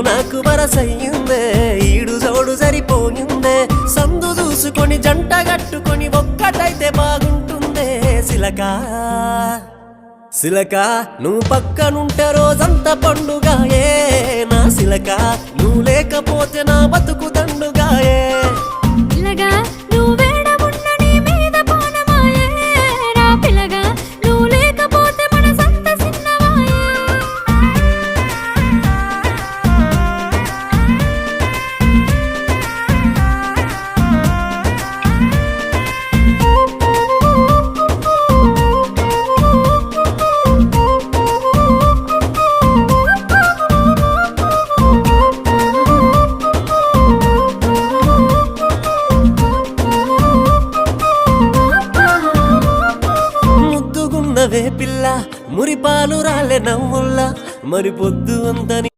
నాకు వరసయ్యిందే ఈడు జోడు సరిపోయిందే సందు చూసుకొని జంట గట్టుకొని ఒక్కటైతే బాగుంటుందే సిలకా సిలకా నువ్వు పక్కనుంటే రోజంతా పండుగాయే నా సిలకా నువ్వు లేకపోతే నా బతుకు దండుగాయే పిల్ల మురిపాలు రాలే నవ్వుల్లా మరి పొద్దు అంతని